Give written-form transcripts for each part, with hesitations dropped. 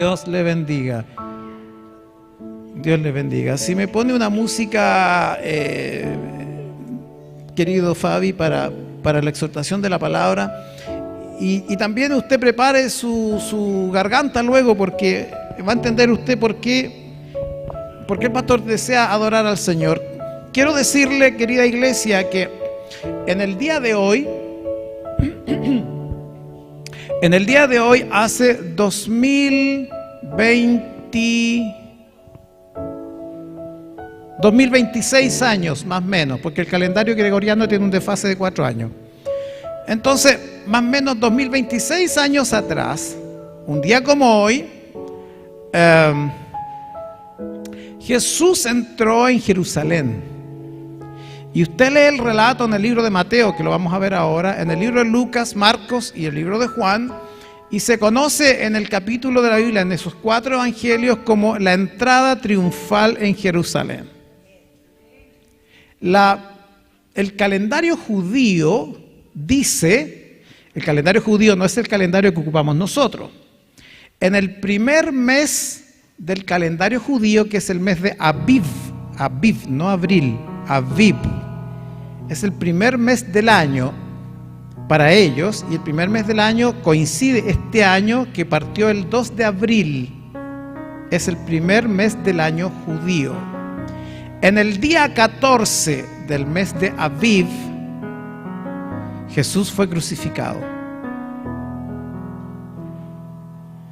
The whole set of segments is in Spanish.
Dios le bendiga. Dios le bendiga. Si me pone una música, querido Fabi, para la exhortación de la palabra. Y también usted prepare su garganta luego, porque va a entender usted por qué el pastor desea adorar al Señor. Quiero decirle, querida iglesia, que en el día de hoy, hace 2026 años, más o menos, porque el calendario gregoriano tiene un desfase de 4 años. Entonces, más o menos 2026 años atrás, un día como hoy, Jesús entró en Jerusalén. Y usted lee el relato en el libro de Mateo, que lo vamos a ver ahora, en el libro de Lucas, Marcos y el libro de Juan, y se conoce en el capítulo de la Biblia, en esos 4 evangelios, como la entrada triunfal en Jerusalén. El calendario judío dice, el calendario judío no es el calendario que ocupamos nosotros. En el primer mes del calendario judío, que es el mes de Aviv, no abril, Aviv, es el primer mes del año para ellos, y el primer mes del año coincide este año que partió el 2 de abril, es el primer mes del año judío. En el día 14 del mes de Aviv, Jesús fue crucificado.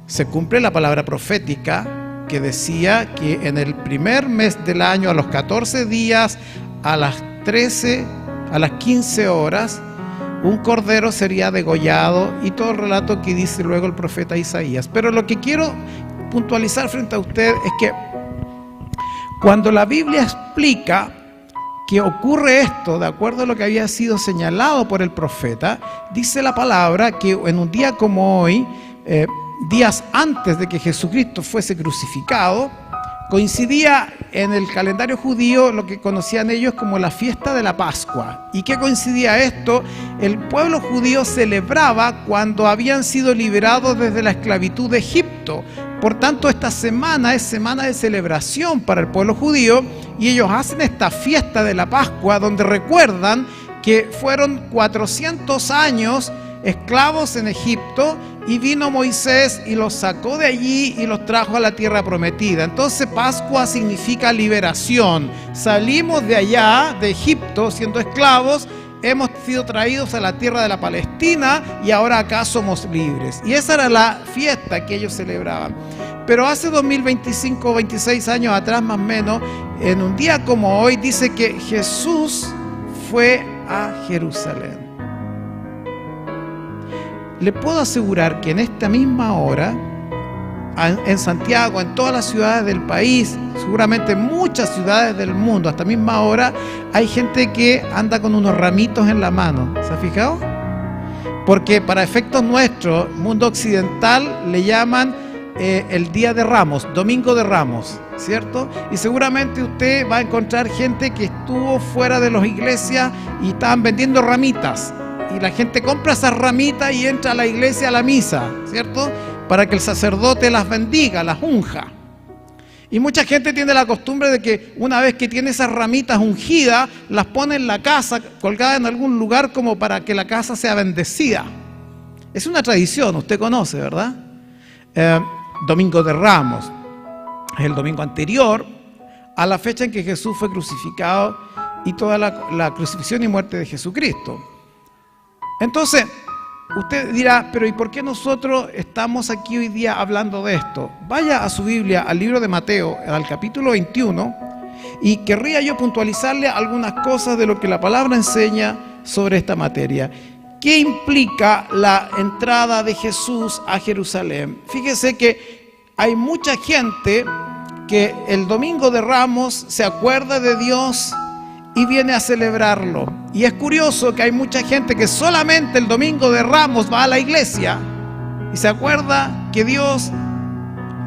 Se cumple la palabra profética que decía que en el primer mes del año, a los 14 días, a las 15 horas, un cordero sería degollado, y todo el relato que dice luego el profeta Isaías. Pero lo que quiero puntualizar frente a usted es que cuando la Biblia explica que ocurre esto de acuerdo a lo que había sido señalado por el profeta, dice la palabra que en un día como hoy, días antes de que Jesucristo fuese crucificado, coincidía en el calendario judío lo que conocían ellos como la fiesta de la Pascua. ¿Y qué coincidía esto? El pueblo judío celebraba cuando habían sido liberados desde la esclavitud de Egipto. Por tanto, esta semana es semana de celebración para el pueblo judío, y ellos hacen esta fiesta de la Pascua donde recuerdan que fueron 400 años esclavos en Egipto, y vino Moisés y los sacó de allí y los trajo a la tierra prometida. Entonces Pascua significa liberación. Salimos de allá, de Egipto, siendo esclavos, hemos sido traídos a la tierra de la Palestina y ahora acá somos libres. Y esa era la fiesta que ellos celebraban. Pero hace 2025, 26 años atrás más o menos, en un día como hoy, dice que Jesús fue a Jerusalén. Le puedo asegurar que en esta misma hora, en Santiago, en todas las ciudades del país, seguramente en muchas ciudades del mundo, a esta misma hora, hay gente que anda con unos ramitos en la mano. ¿Se ha fijado? Porque para efectos nuestros, mundo occidental, le llaman el Día de Ramos, Domingo de Ramos, ¿cierto? Y seguramente usted va a encontrar gente que estuvo fuera de las iglesias y estaban vendiendo ramitas. Y la gente compra esas ramitas y entra a la iglesia a la misa, ¿cierto? Para que el sacerdote las bendiga, las unja. Y mucha gente tiene la costumbre de que una vez que tiene esas ramitas ungidas, las pone en la casa, colgadas en algún lugar, como para que la casa sea bendecida. Es una tradición, usted conoce, ¿verdad? Domingo de Ramos es el domingo anterior a la fecha en que Jesús fue crucificado y toda la crucifixión y muerte de Jesucristo. Entonces, usted dirá, pero ¿y por qué nosotros estamos aquí hoy día hablando de esto? Vaya a su Biblia, al libro de Mateo, al capítulo 21, y querría yo puntualizarle algunas cosas de lo que la palabra enseña sobre esta materia. ¿Qué implica la entrada de Jesús a Jerusalén? Fíjese que hay mucha gente que el Domingo de Ramos se acuerda de Dios y viene a celebrarlo. Y es curioso que hay mucha gente que solamente el Domingo de Ramos va a la iglesia y se acuerda que Dios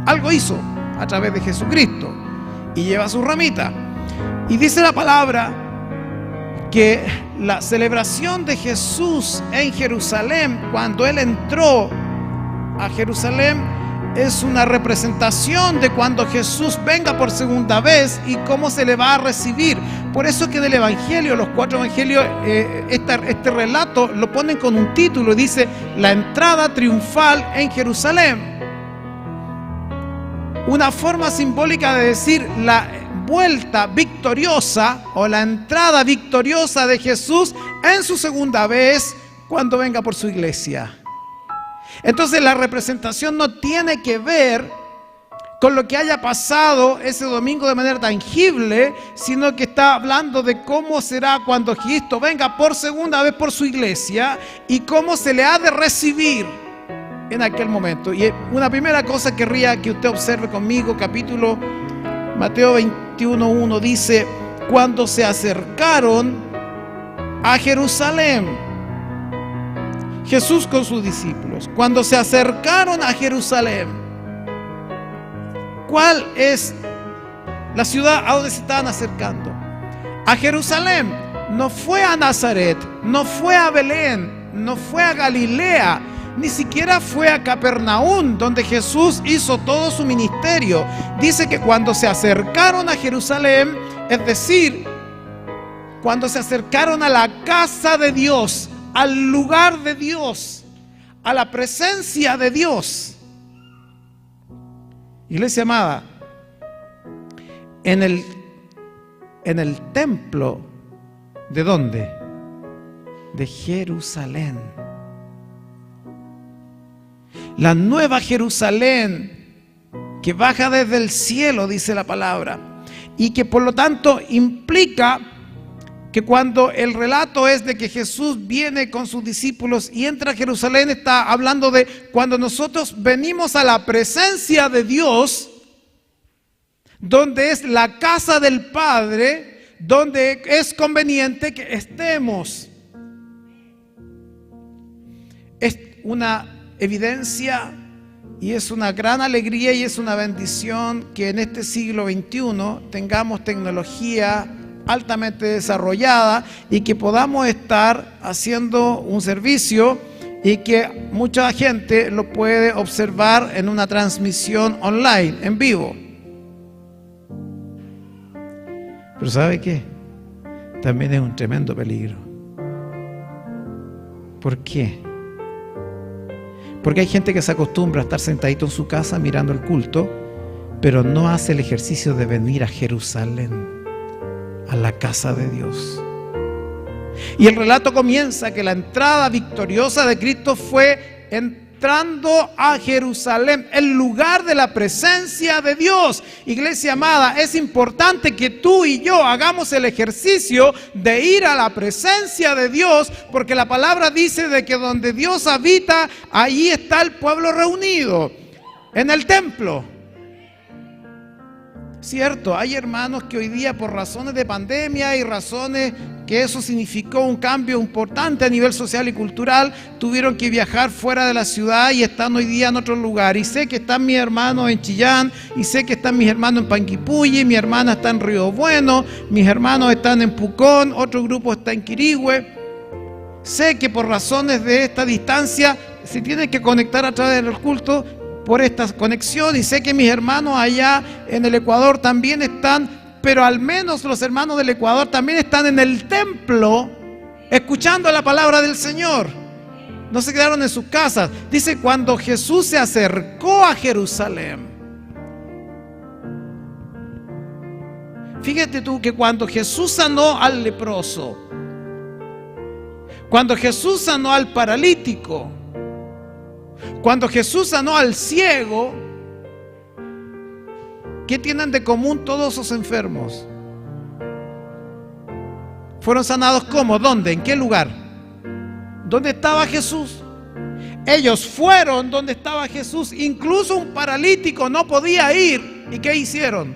algo hizo a través de Jesucristo y lleva su ramita. Y dice la palabra que la celebración de Jesús en Jerusalén, cuando Él entró a Jerusalén, es una representación de cuando Jesús venga por segunda vez y cómo se le va a recibir. Por eso que del Evangelio, los 4 Evangelios, este relato lo ponen con un título, dice: la entrada triunfal en Jerusalén. Una forma simbólica de decir la vuelta victoriosa o la entrada victoriosa de Jesús en su segunda vez cuando venga por su iglesia. Entonces la representación no tiene que ver con lo que haya pasado ese domingo de manera tangible, sino que está hablando de cómo será cuando Cristo venga por segunda vez por su iglesia y cómo se le ha de recibir en aquel momento. Y una primera cosa querría que usted observe conmigo, capítulo Mateo 21:1 dice: cuando se acercaron a Jerusalén, Jesús con sus discípulos, cuando se acercaron a Jerusalén. ¿Cuál es la ciudad a donde se estaban acercando? A Jerusalén. No fue a Nazaret, no fue a Belén, no fue a Galilea, ni siquiera fue a Capernaum, donde Jesús hizo todo su ministerio. Dice que cuando se acercaron a Jerusalén, es decir, cuando se acercaron a la casa de Dios, al lugar de Dios, a la presencia de Dios. Iglesia amada, en el templo, ¿de dónde? De Jerusalén. La nueva Jerusalén que baja desde el cielo, dice la palabra, y que por lo tanto implica que cuando el relato es de que Jesús viene con sus discípulos y entra a Jerusalén, está hablando de cuando nosotros venimos a la presencia de Dios, donde es la casa del Padre, donde es conveniente que estemos. Es una evidencia y es una gran alegría y es una bendición que en este siglo XXI tengamos tecnología altamente desarrollada y que podamos estar haciendo un servicio y que mucha gente lo puede observar en una transmisión online, en vivo. Pero ¿sabe qué? También es un tremendo peligro. ¿Por qué? Porque hay gente que se acostumbra a estar sentadito en su casa mirando el culto, pero no hace el ejercicio de venir a Jerusalén, a la casa de Dios. Y el relato comienza que la entrada victoriosa de Cristo fue entrando a Jerusalén, el lugar de la presencia de Dios. Iglesia amada, es importante que tú y yo hagamos el ejercicio de ir a la presencia de Dios, porque la palabra dice de que donde Dios habita, ahí está el pueblo reunido, en el templo. Cierto, hay hermanos que hoy día por razones de pandemia y razones que eso significó un cambio importante a nivel social y cultural, tuvieron que viajar fuera de la ciudad y están hoy día en otro lugar. Y sé que están mis hermanos en Chillán, y sé que están mis hermanos en Panguipulli, mi hermana está en Río Bueno, mis hermanos están en Pucón, otro grupo está en Quirihue. Sé que por razones de esta distancia se tienen que conectar a través del culto por esta conexión, y sé que mis hermanos allá en el Ecuador también están, pero al menos los hermanos del Ecuador también están en el templo escuchando la palabra del Señor. No se quedaron en sus casas. Dice, cuando Jesús se acercó a Jerusalén. Fíjate tú que cuando Jesús sanó al leproso, cuando Jesús sanó al paralítico, cuando Jesús sanó al ciego, ¿qué tienen de común todos esos enfermos? ¿Fueron sanados cómo? ¿Dónde? ¿En qué lugar? ¿Dónde estaba Jesús? Ellos fueron donde estaba Jesús. Incluso un paralítico no podía ir. ¿Y qué hicieron?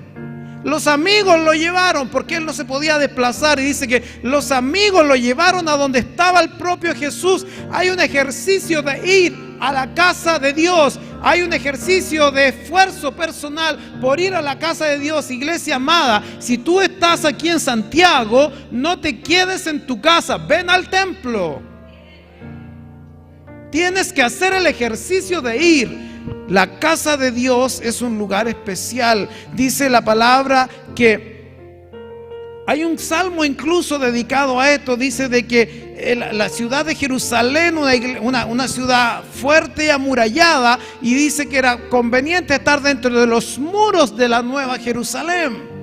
Los amigos lo llevaron porque él no se podía desplazar. Y dice que los amigos lo llevaron a donde estaba el propio Jesús. Hay un ejercicio de ir a la casa de Dios. Hay un ejercicio de esfuerzo personal por ir a la casa de Dios. Iglesia amada, si tú estás aquí en Santiago, no te quedes en tu casa, ven al templo. Tienes que hacer el ejercicio de ir. La casa de Dios es un lugar especial. Dice la palabra que hay un salmo incluso dedicado a esto. Dice de que la ciudad de Jerusalén, una ciudad fuerte y amurallada, y dice que era conveniente estar dentro de los muros de la nueva Jerusalén.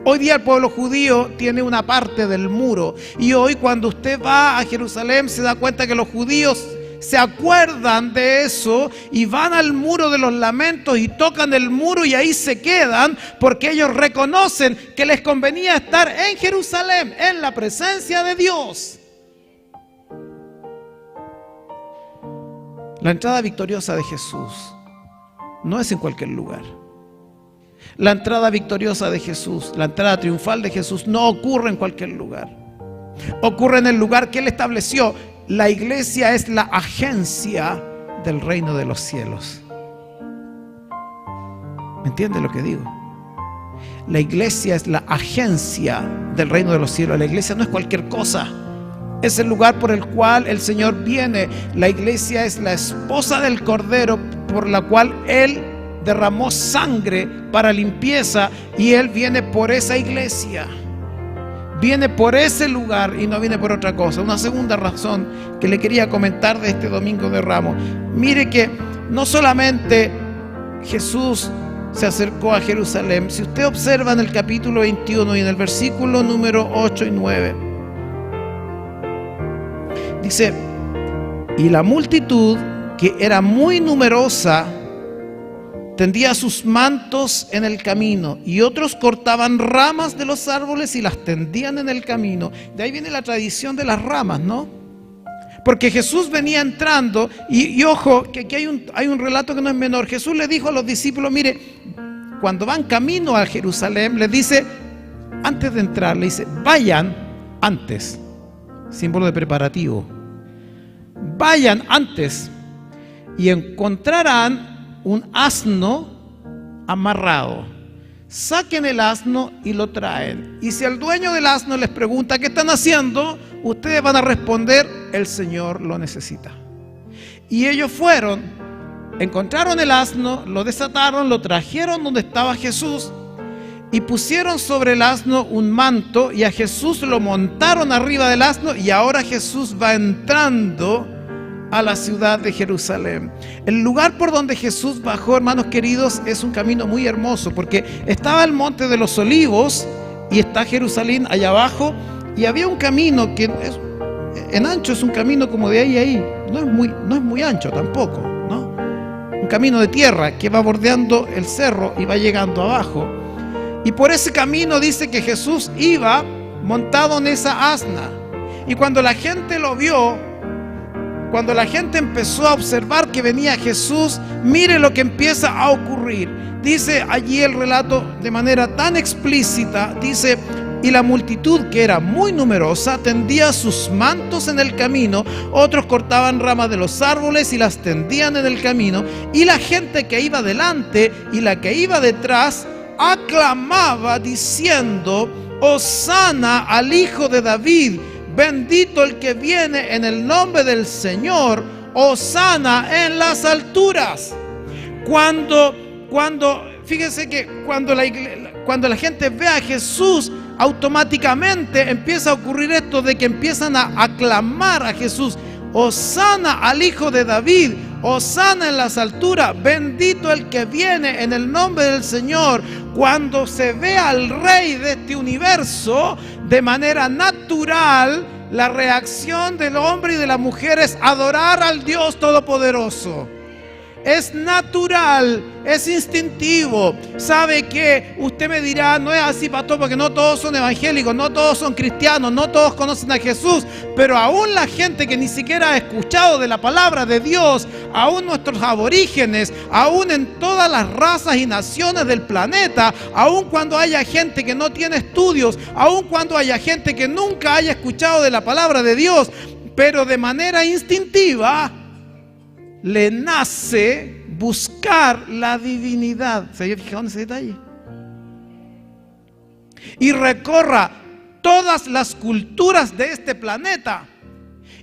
Hoy día el pueblo judío tiene una parte del muro, y hoy cuando usted va a Jerusalén se da cuenta que los judíos se acuerdan de eso y van al muro de los lamentos y tocan el muro y ahí se quedan, porque ellos reconocen que les convenía estar en Jerusalén, en la presencia de Dios. La entrada victoriosa de Jesús no es en cualquier lugar. La entrada victoriosa de Jesús, la entrada triunfal de Jesús no ocurre en cualquier lugar. Ocurre en el lugar que Él estableció. La iglesia es la agencia del reino de los cielos. ¿Me entiende lo que digo? La iglesia es la agencia del reino de los cielos. La iglesia no es cualquier cosa. Es el lugar por el cual el Señor viene. La iglesia es la esposa del Cordero, por la cual Él derramó sangre para limpieza, y Él viene por esa iglesia. Viene por ese lugar y no viene por otra cosa. Una segunda razón que le quería comentar de este Domingo de Ramos. Mire que no solamente Jesús se acercó a Jerusalén. Si usted observa en el capítulo 21 y en el versículo número 8 y 9, dice: y la multitud, que era muy numerosa, tendía sus mantos en el camino, y otros cortaban ramas de los árboles y las tendían en el camino. De ahí viene la tradición de las ramas, ¿no? Porque Jesús venía entrando, y ojo, que aquí hay un relato que no es menor. Jesús le dijo a los discípulos, mire, cuando van camino a Jerusalén, les dice, antes de entrar, le dice, vayan antes, símbolo de preparativo, vayan antes y encontrarán un asno amarrado. Saquen el asno y lo traen. Y si el dueño del asno les pregunta ¿qué están haciendo?, ustedes van a responder: el Señor lo necesita. Y ellos fueron, encontraron el asno, lo desataron, lo trajeron donde estaba Jesús y pusieron sobre el asno un manto, y a Jesús lo montaron arriba del asno, y ahora Jesús va entrando a la ciudad de Jerusalén. El lugar por donde Jesús bajó, hermanos queridos, es un camino muy hermoso, porque estaba el monte de los olivos y está Jerusalén allá abajo, y había un camino que en ancho es un camino como de ahí a ahí, no es muy ancho tampoco, ¿no? Un camino de tierra que va bordeando el cerro y va llegando abajo, y por ese camino dice que Jesús iba montado en esa asna. Y cuando la gente lo vio, cuando la gente empezó a observar que venía Jesús, mire lo que empieza a ocurrir. Dice allí el relato de manera tan explícita, dice: y la multitud, que era muy numerosa, tendía sus mantos en el camino, otros cortaban ramas de los árboles y las tendían en el camino, y la gente que iba delante y la que iba detrás aclamaba diciendo: Hosana al Hijo de David, bendito el que viene en el nombre del Señor, hosana en las alturas. Fíjense que cuando la gente ve a Jesús, automáticamente empieza a ocurrir esto de que empiezan a aclamar a Jesús: hosana al Hijo de David, hosana en las alturas, bendito el que viene en el nombre del Señor. Cuando se ve al Rey de este universo, de manera natural, la reacción del hombre y de la mujer es adorar al Dios Todopoderoso. Es natural, es instintivo. ¿Sabe qué? Usted me dirá, no es así, pastor, porque no todos son evangélicos, no todos son cristianos, no todos conocen a Jesús, pero aún la gente que ni siquiera ha escuchado de la palabra de Dios, aún nuestros aborígenes, aún en todas las razas y naciones del planeta, aún cuando haya gente que no tiene estudios, aún cuando haya gente que nunca haya escuchado de la palabra de Dios, pero de manera instintiva le nace buscar la divinidad. ¿Se había fijado en ese detalle? Y recorra todas las culturas de este planeta.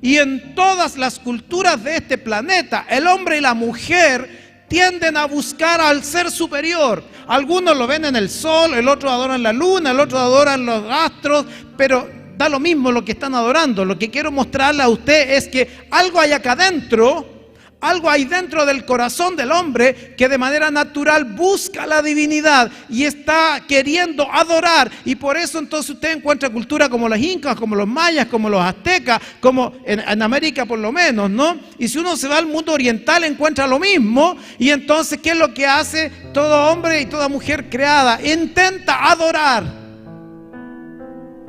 Y en todas las culturas de este planeta, el hombre y la mujer tienden a buscar al ser superior. Algunos lo ven en el sol, el otro adoran la luna, el otro adoran los astros, pero da lo mismo lo que están adorando. Lo que quiero mostrarle a usted es que algo hay acá adentro, algo hay dentro del corazón del hombre que de manera natural busca la divinidad y está queriendo adorar. Y por eso entonces usted encuentra cultura como los incas, como los mayas, como los aztecas, como en América por lo menos, ¿no? Y si uno se va al mundo oriental encuentra lo mismo. Y entonces, ¿qué es lo que hace todo hombre y toda mujer creada? Intenta adorar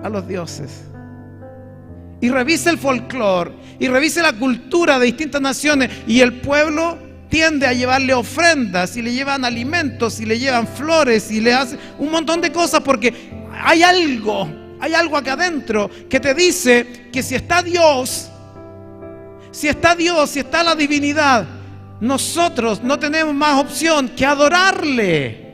a los dioses. Y revise el folclore, y revise la cultura de distintas naciones, y el pueblo tiende a llevarle ofrendas, y le llevan alimentos, y le llevan flores, y le hacen un montón de cosas, porque hay algo acá adentro que te dice que si está Dios, si está la divinidad, nosotros no tenemos más opción que adorarle.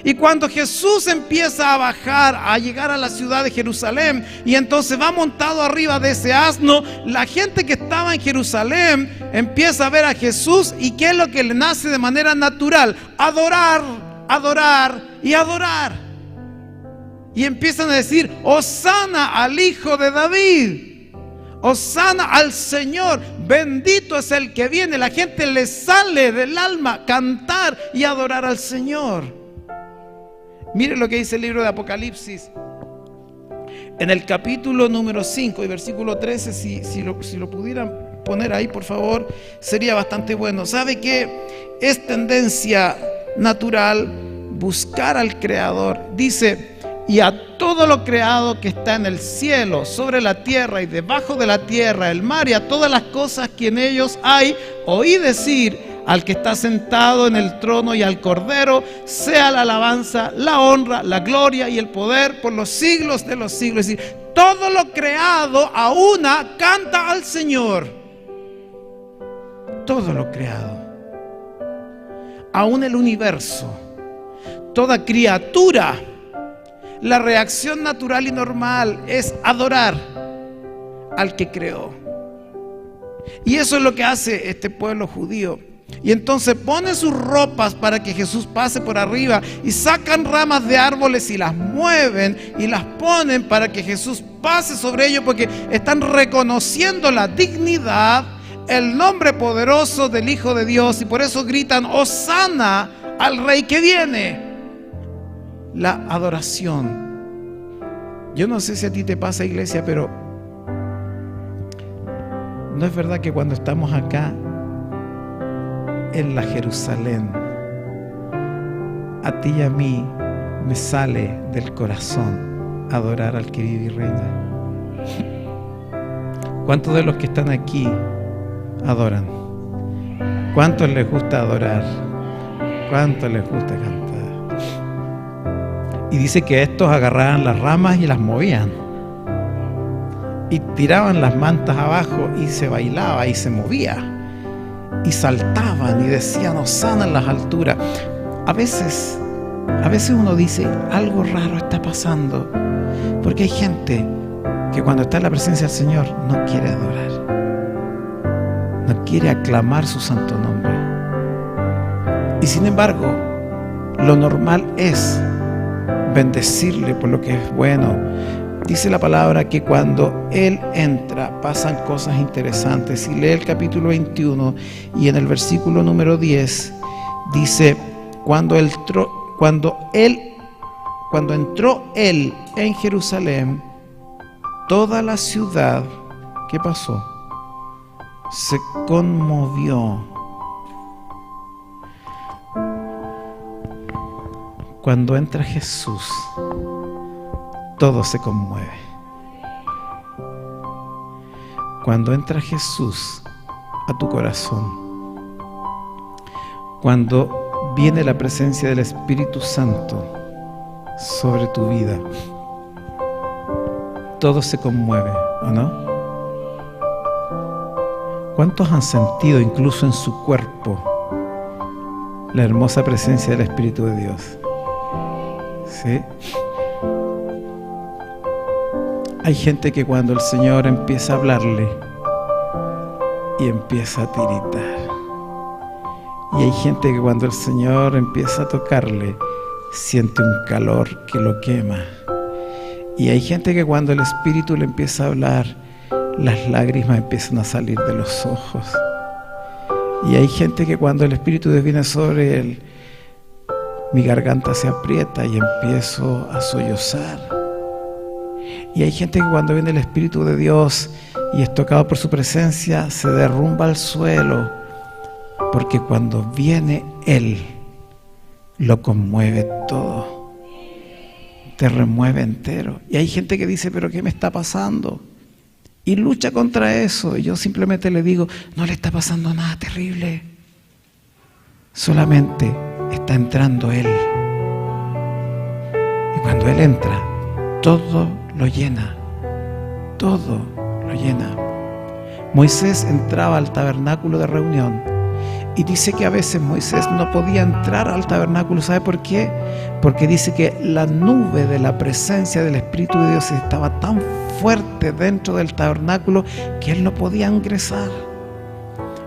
Y cuando Jesús empieza a bajar, a llegar a la ciudad de Jerusalén, y entonces va montado arriba de ese asno, la gente que estaba en Jerusalén empieza a ver a Jesús, y ¿qué es lo que le nace de manera natural? Adorar, adorar y adorar. Y empiezan a decir: Hosana al Hijo de David, Hosana al Señor, bendito es el que viene. La gente le sale del alma cantar y adorar al Señor. Mire lo que dice el libro de Apocalipsis, en el capítulo número 5 y versículo 13, si lo pudieran poner ahí, por favor, sería bastante bueno. ¿Sabe qué? Es tendencia natural buscar al Creador. Dice: y a todo lo creado que está en el cielo, sobre la tierra y debajo de la tierra, el mar y a todas las cosas que en ellos hay, oí decir al que está sentado en el trono y al Cordero, sea la alabanza, la honra, la gloria y el poder por los siglos de los siglos. Es decir, todo lo creado a una canta al Señor. Todo lo creado, aún el universo, toda criatura, la reacción natural y normal es adorar al que creó. Y eso es lo que hace este pueblo judío. Y entonces ponen sus ropas para que Jesús pase por arriba, y sacan ramas de árboles y las mueven y las ponen para que Jesús pase sobre ellos, porque están reconociendo la dignidad, el nombre poderoso del Hijo de Dios, y por eso gritan: Hosana al Rey que viene. La adoración. Yo no sé si a ti te pasa, iglesia, pero ¿no es verdad que cuando estamos acá en la Jerusalén, a ti y a mí me sale del corazón adorar al que vive y reina? ¿Cuántos de los que están aquí adoran? ¿Cuántos les gusta adorar? ¿Cuántos les gusta cantar? Y dice que estos agarraban las ramas y las movían, y tiraban las mantas abajo, y se bailaba y se movía, y saltaban y decían: Hosana en las alturas. A veces uno dice: algo raro está pasando, porque hay gente que cuando está en la presencia del Señor no quiere adorar, no quiere aclamar su santo nombre. Y sin embargo, lo normal es bendecirle por lo que es bueno. Dice la palabra que cuando Él entra pasan cosas interesantes. Si lee el capítulo 21 y en el versículo número 10 dice: cuando entró Él en Jerusalén, toda la ciudad, ¿qué pasó? Se conmovió. Cuando entra Jesús, todo se conmueve. Cuando entra Jesús a tu corazón, cuando viene la presencia del Espíritu Santo sobre tu vida, todo se conmueve, ¿o no? ¿Cuántos han sentido incluso en su cuerpo la hermosa presencia del Espíritu de Dios? ¿Sí? Hay gente que cuando el Señor empieza a hablarle y empieza a tiritar, Y hay gente que cuando el Señor empieza a tocarle, siente un calor que lo quema. Y hay gente que cuando el Espíritu le empieza a hablar, las lágrimas empiezan a salir de los ojos. Y hay gente que cuando el Espíritu viene sobre él, mi garganta se aprieta y empiezo a sollozar. Y hay gente que cuando viene el Espíritu de Dios y es tocado por su presencia, se derrumba al suelo, porque cuando viene Él, lo conmueve todo, te remueve entero. Y hay gente que dice, pero ¿qué me está pasando? Y lucha contra eso. Y yo simplemente le digo, no le está pasando nada terrible, solamente está entrando Él. Y cuando Él entra, todo lo llena, todo lo llena. Moisés entraba al tabernáculo de reunión y dice que a veces Moisés no podía entrar al tabernáculo. ¿Sabe por qué? Porque dice que la nube de la presencia del Espíritu de Dios estaba tan fuerte dentro del tabernáculo que él no podía ingresar.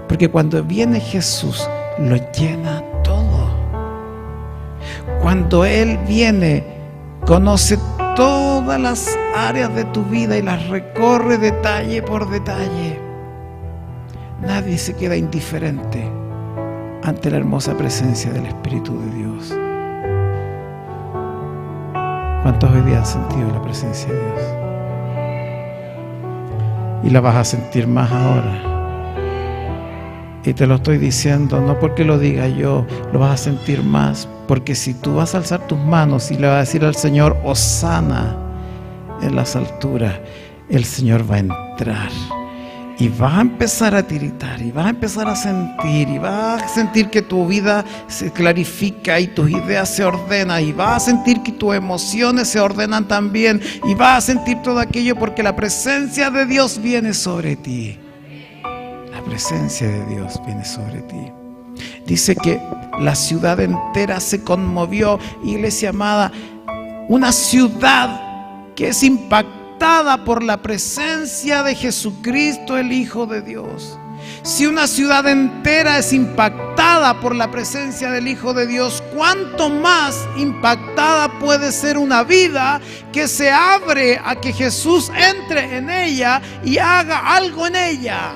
Porque cuando viene Jesús, lo llena todo. Cuando Él viene, conoce todas las áreas de tu vida y las recorre detalle por detalle. Nadie se queda indiferente ante la hermosa presencia del Espíritu de Dios. ¿Cuántos hoy día han sentido la presencia de Dios? Y la vas a sentir más ahora. Y te lo estoy diciendo no porque lo diga yo, lo vas a sentir más, porque si tú vas a alzar tus manos y le vas a decir al Señor, Hosana en las alturas, el Señor va a entrar y vas a empezar a tiritar y vas a empezar a sentir y vas a sentir que tu vida se clarifica y tus ideas se ordenan y vas a sentir que tus emociones se ordenan también y vas a sentir todo aquello porque la presencia de Dios viene sobre ti. La presencia de Dios viene sobre ti. Dice que la ciudad entera se conmovió. Iglesia amada, una ciudad que es impactada por la presencia de Jesucristo, el Hijo de Dios. Si una ciudad entera es impactada por la presencia del Hijo de Dios, ¿cuánto más impactada puede ser una vida que se abre a que Jesús entre en ella y haga algo en ella?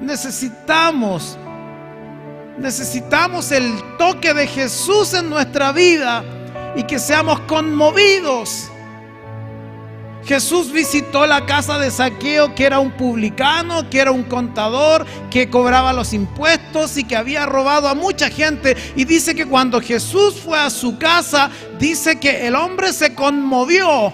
Necesitamos el toque de Jesús en nuestra vida y que seamos conmovidos. Jesús visitó la casa de Zaqueo, que era un publicano, que era un contador, que cobraba los impuestos y que había robado a mucha gente. Y dice que cuando Jesús fue a su casa, dice que el hombre se conmovió.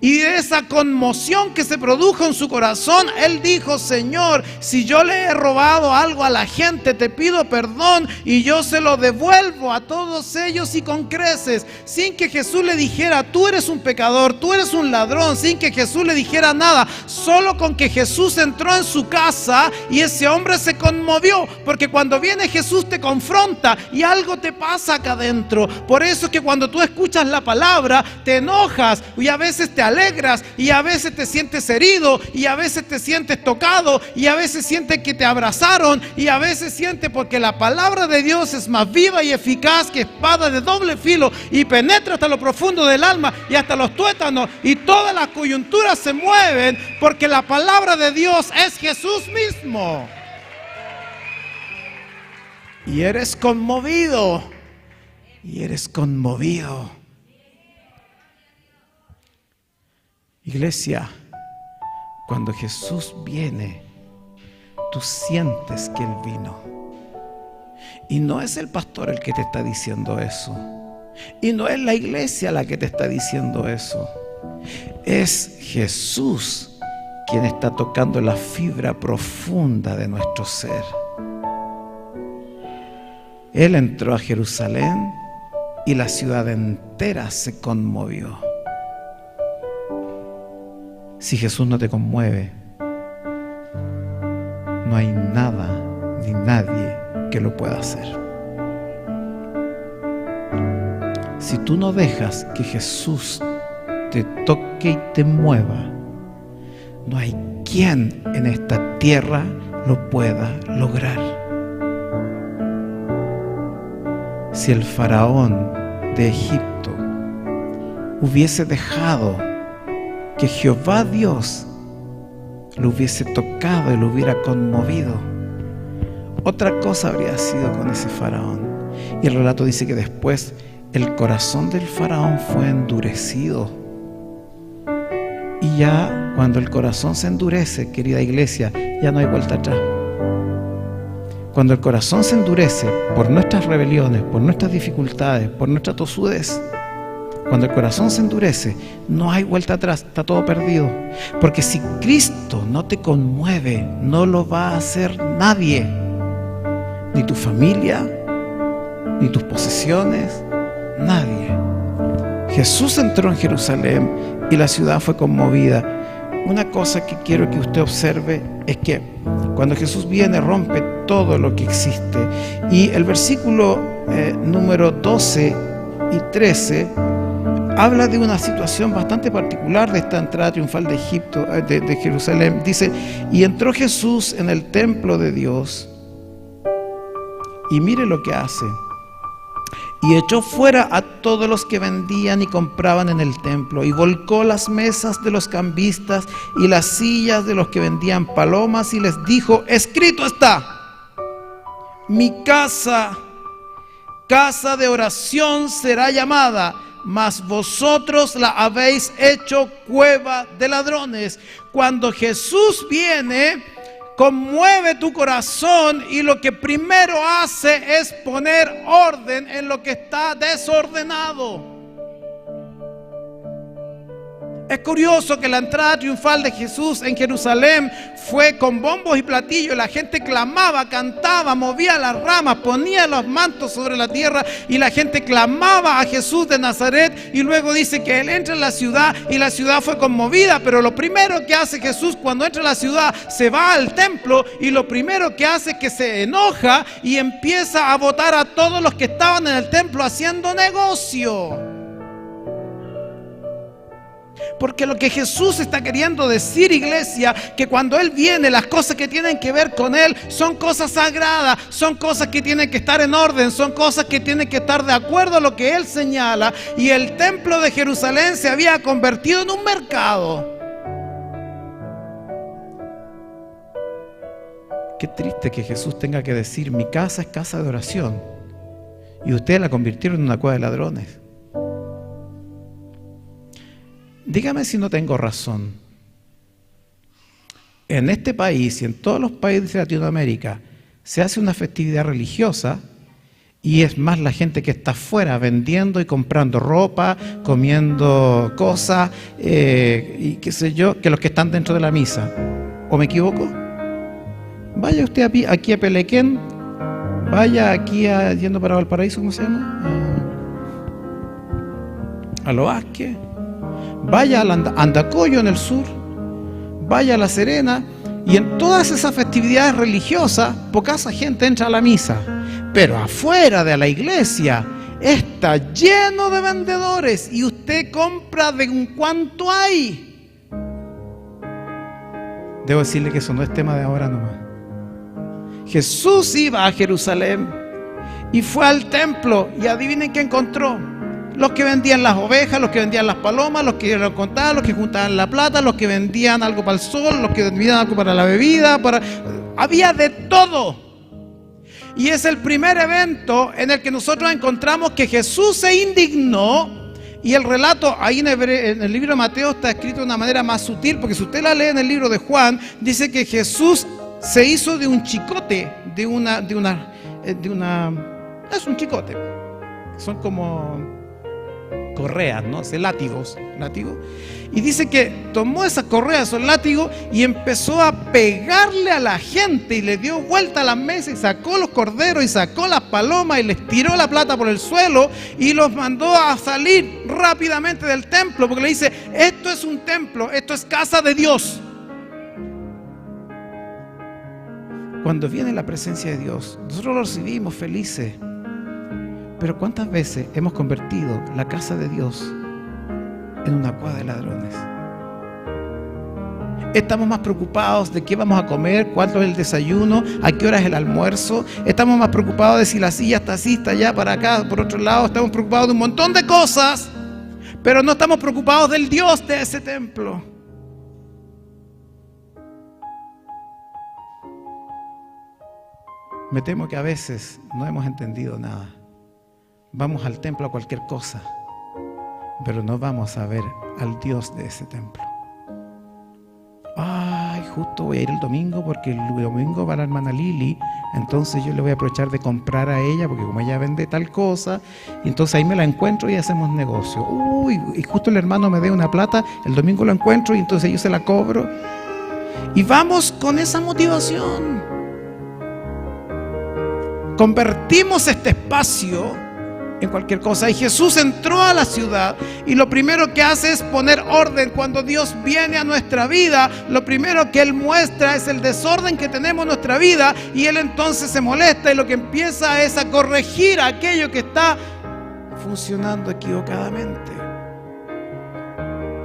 Y de esa conmoción que se produjo en su corazón, él dijo, Señor, si yo le he robado algo a la gente, te pido perdón y yo se lo devuelvo a todos ellos y con creces. Sin que Jesús le dijera, tú eres un pecador, tú eres un ladrón, sin que Jesús le dijera nada. Solo con que Jesús entró en su casa y ese hombre se conmovió, porque cuando viene Jesús te confronta y algo te pasa acá adentro. Por eso es que cuando tú escuchas la palabra, te enojas y a veces te alegras y a veces te sientes herido y a veces te sientes tocado y a veces sientes que te abrazaron y a veces sientes, porque la palabra de Dios es más viva y eficaz que espada de doble filo y penetra hasta lo profundo del alma y hasta los tuétanos, y todas las coyunturas se mueven porque la palabra de Dios es Jesús mismo. Y eres conmovido, y eres conmovido. Iglesia, cuando Jesús viene, tú sientes que Él vino. Y no es el pastor el que te está diciendo eso. Y no es la iglesia la que te está diciendo eso. Es Jesús quien está tocando la fibra profunda de nuestro ser. Él entró a Jerusalén y la ciudad entera se conmovió. Si Jesús no te conmueve, no hay nada ni nadie que lo pueda hacer. Si tú no dejas que Jesús te toque y te mueva, no hay quien en esta tierra lo pueda lograr. si el faraón de Egipto hubiese dejado que Jehová Dios lo hubiese tocado y lo hubiera conmovido, otra cosa habría sido con ese faraón. Y el relato dice que después el corazón del faraón fue endurecido. Y ya cuando el corazón se endurece, querida iglesia, ya no hay vuelta atrás. Cuando el corazón se endurece por nuestras rebeliones, por nuestras dificultades, por nuestra tosudez, cuando el corazón se endurece, no hay vuelta atrás, está todo perdido. Porque si Cristo no te conmueve, no lo va a hacer nadie. Ni tu familia, ni tus posesiones, nadie. Jesús entró en Jerusalén y la ciudad fue conmovida. Una cosa que quiero que usted observe es que cuando Jesús viene, rompe todo lo que existe. Y el versículo número 12 y 13 habla de una situación bastante particular de esta entrada triunfal de Egipto, de Jerusalén. Dice: y entró Jesús en el templo de Dios, y mire lo que hace. Y echó fuera a todos los que vendían y compraban en el templo, y volcó las mesas de los cambistas y las sillas de los que vendían palomas, y les dijo: escrito está, mi casa, casa de oración será llamada, mas vosotros la habéis hecho cueva de ladrones. Cuando Jesús viene, conmueve tu corazón, y lo que primero hace es poner orden en lo que está desordenado. Es curioso que la entrada triunfal de Jesús en Jerusalén fue con bombos y platillos. La gente clamaba, cantaba, movía las ramas, ponía los mantos sobre la tierra, y la gente clamaba a Jesús de Nazaret. Y luego dice que Él entra en la ciudad y la ciudad fue conmovida. Pero lo primero que hace Jesús cuando entra a la ciudad, se va al templo, y lo primero que hace es que se enoja y empieza a botar a todos los que estaban en el templo haciendo negocio. Porque lo que Jesús está queriendo decir, iglesia, que cuando Él viene, las cosas que tienen que ver con Él son cosas sagradas, son cosas que tienen que estar en orden, son cosas que tienen que estar de acuerdo a lo que Él señala. Y el templo de Jerusalén se había convertido en un mercado. Qué triste que Jesús tenga que decir: mi casa es casa de oración, y ustedes la convirtieron en una cueva de ladrones. Dígame si no tengo razón. En este país y en todos los países de Latinoamérica se hace una festividad religiosa, y es más la gente que está afuera vendiendo y comprando ropa, comiendo cosas, y qué sé yo, que los que están dentro de la misa. ¿O me equivoco? Vaya usted aquí a Pelequén, vaya aquí yendo para Valparaíso, ¿cómo se llama? A Los Vázquez. Vaya a Andacollo en el sur, vaya a La Serena, y en todas esas festividades religiosas, poca gente entra a la misa. Pero afuera de la iglesia está lleno de vendedores, y usted compra de un cuanto hay. Debo decirle que eso no es tema de ahora nomás. Jesús iba a Jerusalén y fue al templo, y adivinen qué encontró. Los que vendían las ovejas, los que vendían las palomas, los que lo contaban, los que juntaban la plata, los que vendían algo para el sol, los que vendían algo para la bebida, había de todo. Y es el primer evento en el que nosotros encontramos que Jesús se indignó. Y el relato ahí en el libro de Mateo está escrito de una manera más sutil, porque si usted la lee en el libro de Juan, dice que Jesús se hizo de un chicote, es un chicote, son como correas, ¿no? Látigos. Y dice que tomó esas correas, esos látigos, y empezó a pegarle a la gente, y le dio vuelta a la mesa, y sacó los corderos, y sacó las palomas, y les tiró la plata por el suelo, y los mandó a salir rápidamente del templo, porque le dice: esto es un templo, esto es casa de Dios. Cuando viene la presencia de Dios, nosotros lo recibimos felices. Pero ¿cuántas veces hemos convertido la casa de Dios en una cueva de ladrones? Estamos más preocupados de qué vamos a comer, cuánto es el desayuno, a qué hora es el almuerzo. Estamos más preocupados de si la silla está así, está allá, para acá, por otro lado. Estamos preocupados de un montón de cosas, pero no estamos preocupados del Dios de ese templo. Me temo que a veces no hemos entendido nada. Vamos al templo a cualquier cosa, pero no vamos a ver al Dios de ese templo. Ay, justo voy a ir el domingo porque el domingo va la hermana Lili, entonces yo le voy a aprovechar de comprar a ella porque como ella vende tal cosa, y entonces ahí me la encuentro y hacemos negocio. Uy, y justo el hermano me dé una plata, el domingo lo encuentro y entonces yo se la cobro. Y vamos con esa motivación. Convertimos este espacio en cualquier cosa. Y Jesús entró a la ciudad y lo primero que hace es poner orden. Cuando Dios viene a nuestra vida, lo primero que Él muestra es el desorden que tenemos en nuestra vida, y Él entonces se molesta y lo que empieza es a corregir aquello que está funcionando equivocadamente.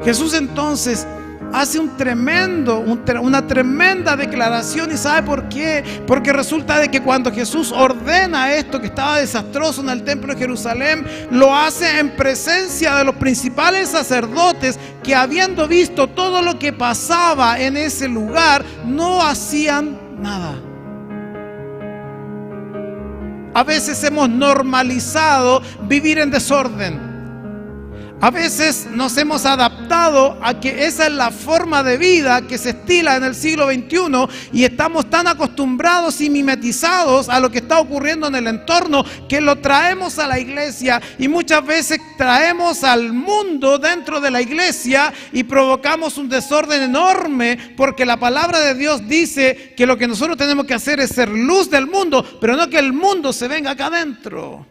Jesús entonces hace una tremenda declaración. ¿Y sabe por qué? Porque resulta de que cuando Jesús ordena esto que estaba desastroso en el templo de Jerusalén, lo hace en presencia de los principales sacerdotes que, habiendo visto todo lo que pasaba en ese lugar, no hacían nada. A veces hemos normalizado vivir en desorden. A veces nos hemos adaptado a que esa es la forma de vida que se estila en el siglo XXI, y estamos tan acostumbrados y mimetizados a lo que está ocurriendo en el entorno que lo traemos a la iglesia, y muchas veces traemos al mundo dentro de la iglesia y provocamos un desorden enorme, porque la palabra de Dios dice que lo que nosotros tenemos que hacer es ser luz del mundo, pero no que el mundo se venga acá adentro.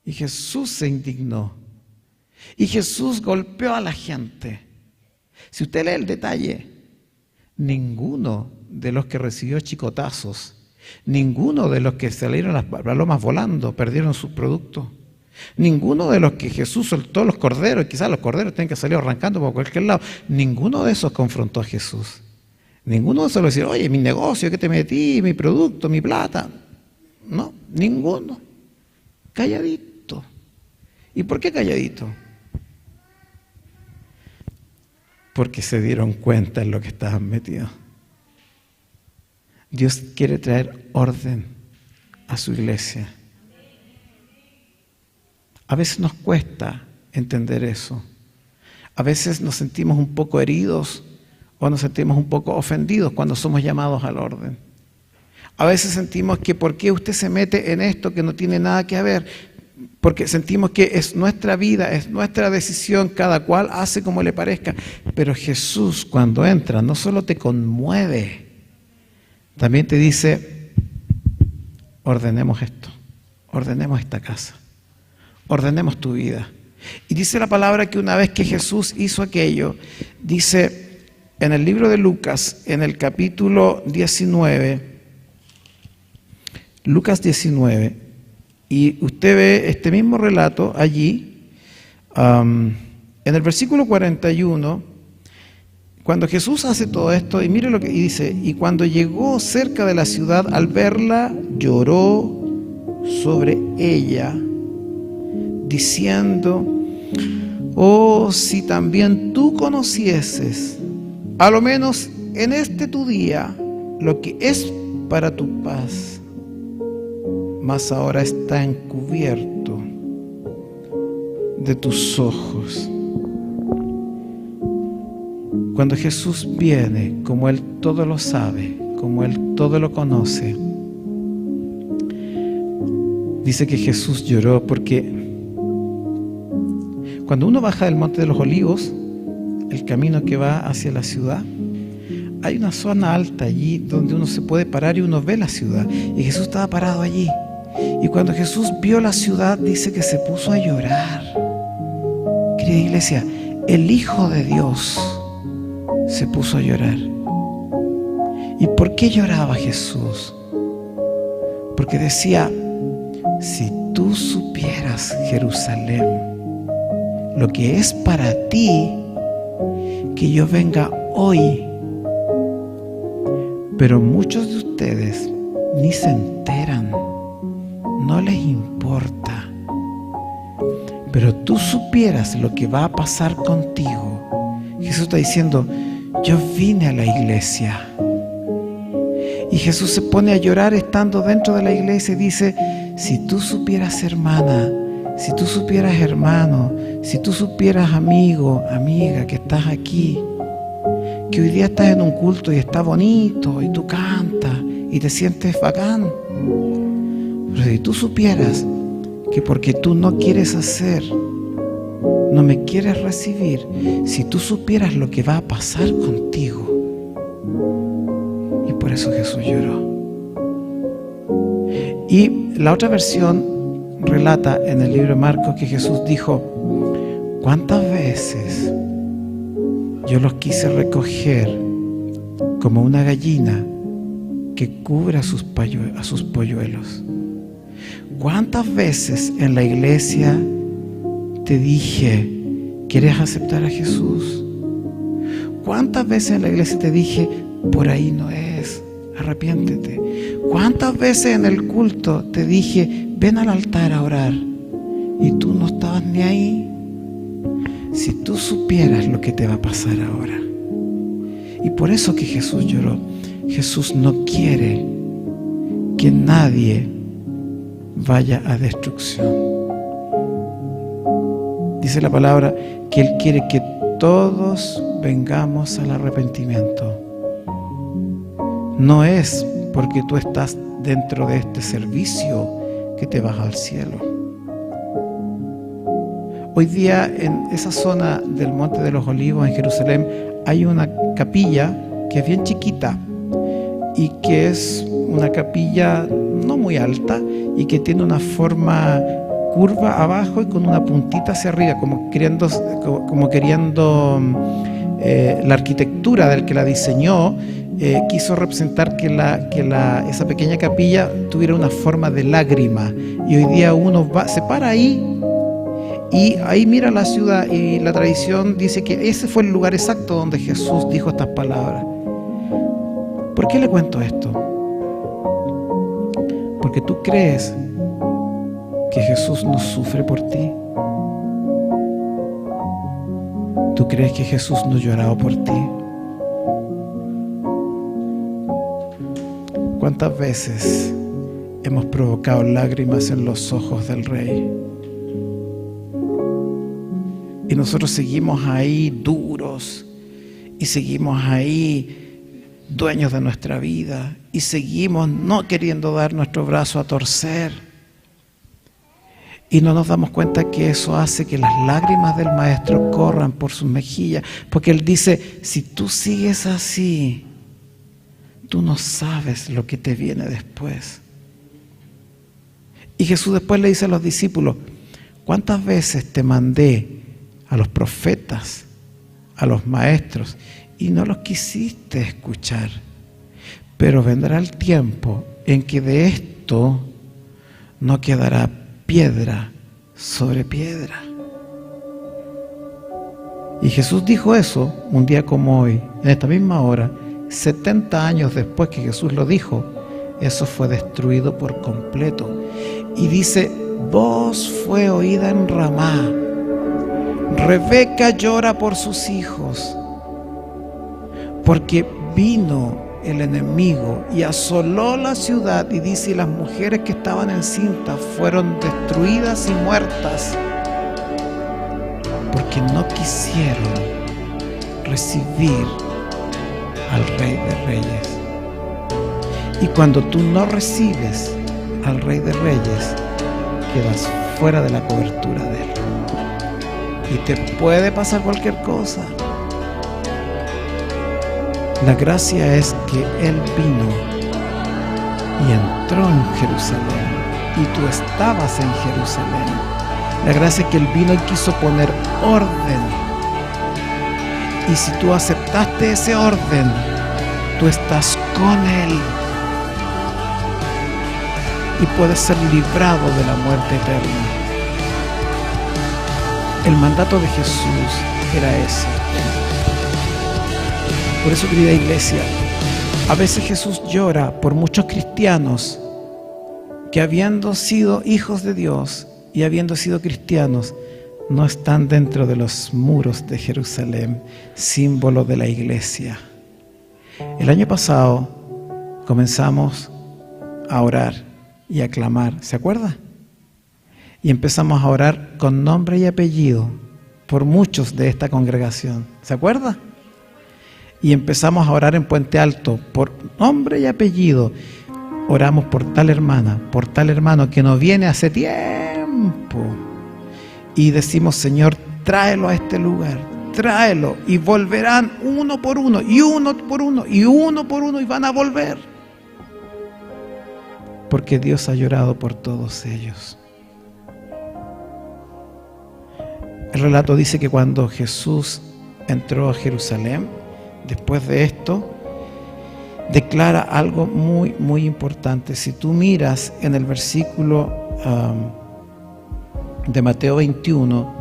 Y Jesús se indignó. Y Jesús golpeó a la gente. Si usted lee el detalle, ninguno de los que recibió chicotazos, ninguno de los que salieron las palomas volando, perdieron sus productos. Ninguno de los que Jesús soltó los corderos, y quizás los corderos tienen que salir arrancando por cualquier lado, ninguno de esos confrontó a Jesús. Ninguno de esos le decía: oye, mi negocio, ¿qué te metí? Mi producto, mi plata. No, ninguno. Calladito. ¿Y por qué calladito? Porque se dieron cuenta en lo que estaban metidos. Dios quiere traer orden a su iglesia. A veces nos cuesta entender eso. A veces nos sentimos un poco heridos o nos sentimos un poco ofendidos cuando somos llamados al orden. A veces sentimos que ¿por qué usted se mete en esto que no tiene nada que ver? Porque sentimos que es nuestra vida, es nuestra decisión, cada cual hace como le parezca. Pero Jesús, cuando entra, no solo te conmueve, también te dice: ordenemos esto, ordenemos esta casa, ordenemos tu vida. Y dice la palabra que una vez que Jesús hizo aquello, dice en el libro de Lucas, en el capítulo 19, Lucas 19, y usted ve este mismo relato allí, en el versículo 41, cuando Jesús hace todo esto, y mire lo que dice: y cuando llegó cerca de la ciudad, al verla, lloró sobre ella, diciendo: oh, si también tú conocieses, a lo menos en este tu día, lo que es para tu paz, mas ahora está encubierto de tus ojos. Cuando Jesús viene, como Él todo lo sabe, como Él todo lo conoce, dice que Jesús lloró porque cuando uno baja del Monte de los Olivos, el camino que va hacia la ciudad, hay una zona alta allí donde uno se puede parar y uno ve la ciudad, y Jesús estaba parado allí. Y cuando Jesús vio la ciudad, dice que se puso a llorar. Querida iglesia, el Hijo de Dios se puso a llorar. ¿Y por qué lloraba Jesús? Porque decía: si tú supieras, Jerusalén, lo que es para ti que yo venga hoy. Pero muchos de ustedes ni se enteran, no les importa. Pero tú supieras lo que va a pasar contigo. Jesús está diciendo, yo vine a la iglesia. Y Jesús se pone a llorar estando dentro de la iglesia y dice, si tú supieras, hermana, si tú supieras, hermano, si tú supieras, amigo, amiga, que estás aquí, que hoy día estás en un culto y está bonito y tú cantas y te sientes bacán. Pero si tú supieras que porque tú no quieres hacer, no me quieres recibir, si tú supieras lo que va a pasar contigo. Y por eso Jesús lloró. Y la otra versión relata en el libro de Marcos que Jesús dijo, ¿cuántas veces yo los quise recoger como una gallina que cubre a sus polluelos? ¿Cuántas veces en la iglesia te dije, ¿quieres aceptar a Jesús? ¿Cuántas veces en la iglesia te dije, por ahí no es, arrepiéntete? ¿Cuántas veces en el culto te dije, ven al altar a orar? Y tú no estabas ni ahí. Si tú supieras lo que te va a pasar ahora. Y por eso que Jesús lloró. Jesús no quiere que nadie vaya a destrucción. Dice la palabra que Él quiere que todos vengamos al arrepentimiento. No es porque tú estás dentro de este servicio que te vas al cielo. Hoy día en esa zona del Monte de los Olivos en Jerusalén hay una capilla que es bien chiquita y que es una capilla no muy alta y que tiene una forma curva abajo y con una puntita hacia arriba, como queriendo la arquitectura del que la diseñó quiso representar que esa pequeña capilla tuviera una forma de lágrima. Y hoy día uno se para ahí y ahí mira la ciudad, y la tradición dice que ese fue el lugar exacto donde Jesús dijo estas palabras. ¿Por qué le cuento esto? Porque tú crees que Jesús no sufre por ti. ¿Tú crees que Jesús no lloraba por ti? ¿Cuántas veces hemos provocado lágrimas en los ojos del Rey? Y nosotros seguimos ahí duros, y seguimos ahí dueños de nuestra vida, y seguimos no queriendo dar nuestro brazo a torcer. Y no nos damos cuenta que eso hace que las lágrimas del Maestro corran por sus mejillas, porque Él dice, si tú sigues así, tú no sabes lo que te viene después. Y Jesús después le dice a los discípulos, ¿cuántas veces te mandé a los profetas, a los maestros, y no los quisiste escuchar? Pero vendrá el tiempo en que de esto no quedará piedra sobre piedra. Y Jesús dijo eso un día como hoy, en esta misma hora, 70 años después que Jesús lo dijo. Eso fue destruido por completo. Y dice, voz fue oída en Ramá, Rebeca llora por sus hijos, porque vino el enemigo y asoló la ciudad, y dice, y las mujeres que estaban encintas fueron destruidas y muertas, porque no quisieron recibir al Rey de Reyes. Y cuando tú no recibes al Rey de Reyes, quedas fuera de la cobertura de Él. Y te puede pasar cualquier cosa. La gracia es que Él vino y entró en Jerusalén, y tú estabas en Jerusalén. La gracia es que Él vino y quiso poner orden. Y si tú aceptaste ese orden, tú estás con Él y puedes ser librado de la muerte eterna. El mandato de Jesús era ese. Por eso, querida iglesia, a veces Jesús llora por muchos cristianos que, habiendo sido hijos de Dios y habiendo sido cristianos, no están dentro de los muros de Jerusalén, símbolo de la iglesia. El año pasado comenzamos a orar y a clamar, ¿se acuerda? Y empezamos a orar con nombre y apellido por muchos de esta congregación, ¿se acuerda? Y empezamos a orar en Puente Alto por nombre y apellido. Oramos por tal hermana, por tal hermano que no viene hace tiempo. Y decimos, Señor, tráelo a este lugar, tráelo. Y volverán uno por uno, y uno por uno, y uno por uno, y van a volver. Porque Dios ha llorado por todos ellos. El relato dice que cuando Jesús entró a Jerusalén, después de esto, declara algo muy, muy importante. Si tú miras en el versículo de Mateo 21,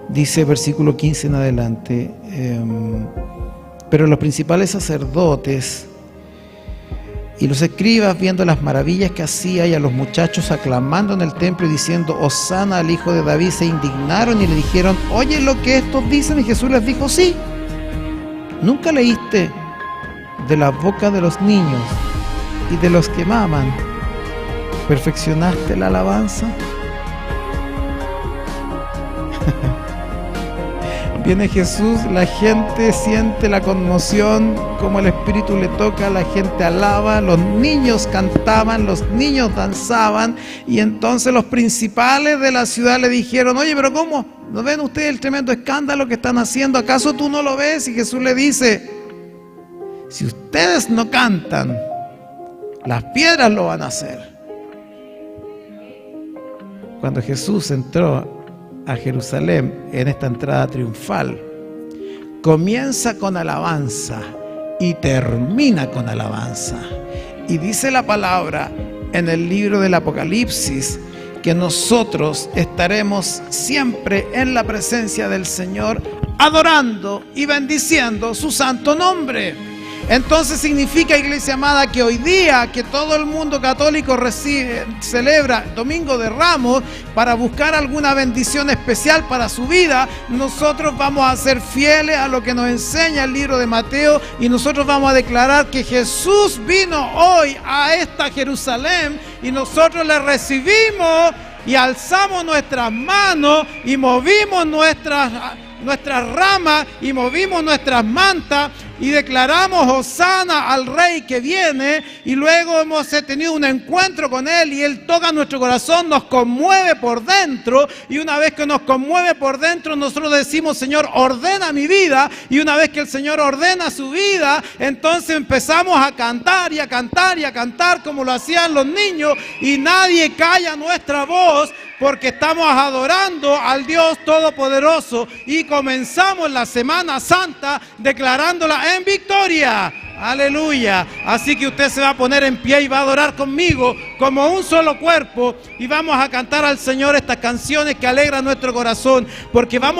dice versículo 15 en adelante, pero los principales sacerdotes y los escribas, viendo las maravillas que hacía y a los muchachos aclamando en el templo y diciendo Hosana al Hijo de David, se indignaron y le dijeron, oye lo que estos dicen. Y Jesús les dijo, sí. ¿Nunca leíste de la boca de los niños y de los que maman perfeccionaste la alabanza? Viene Jesús, la gente siente la conmoción, como el Espíritu le toca, la gente alaba, los niños cantaban, los niños danzaban, y entonces los principales de la ciudad le dijeron, oye, pero ¿cómo? ¿No ven ustedes el tremendo escándalo que están haciendo? ¿Acaso tú no lo ves? Y Jesús le dice, si ustedes no cantan, las piedras lo van a hacer. Cuando Jesús entró a Jerusalén en esta entrada triunfal, comienza con alabanza y termina con alabanza. Y dice la palabra en el libro del Apocalipsis que nosotros estaremos siempre en la presencia del Señor, adorando y bendiciendo su santo nombre. Entonces significa, iglesia amada, que hoy día que todo el mundo católico celebra Domingo de Ramos para buscar alguna bendición especial para su vida, nosotros vamos a ser fieles a lo que nos enseña el libro de Mateo, y nosotros vamos a declarar que Jesús vino hoy a esta Jerusalén y nosotros le recibimos y alzamos nuestras manos y movimos nuestras ramas y movimos nuestras mantas y declaramos Hosana al Rey que viene, y luego hemos tenido un encuentro con Él y Él toca nuestro corazón, nos conmueve por dentro, y una vez que nos conmueve por dentro nosotros decimos, Señor, ordena mi vida, y una vez que el Señor ordena su vida, entonces empezamos a cantar y a cantar y a cantar como lo hacían los niños, y nadie calla nuestra voz porque estamos adorando al Dios Todopoderoso, y comenzamos la Semana Santa declarándola en victoria. Aleluya. Así que usted se va a poner en pie y va a adorar conmigo como un solo cuerpo, y vamos a cantar al Señor estas canciones que alegran nuestro corazón, porque vamos a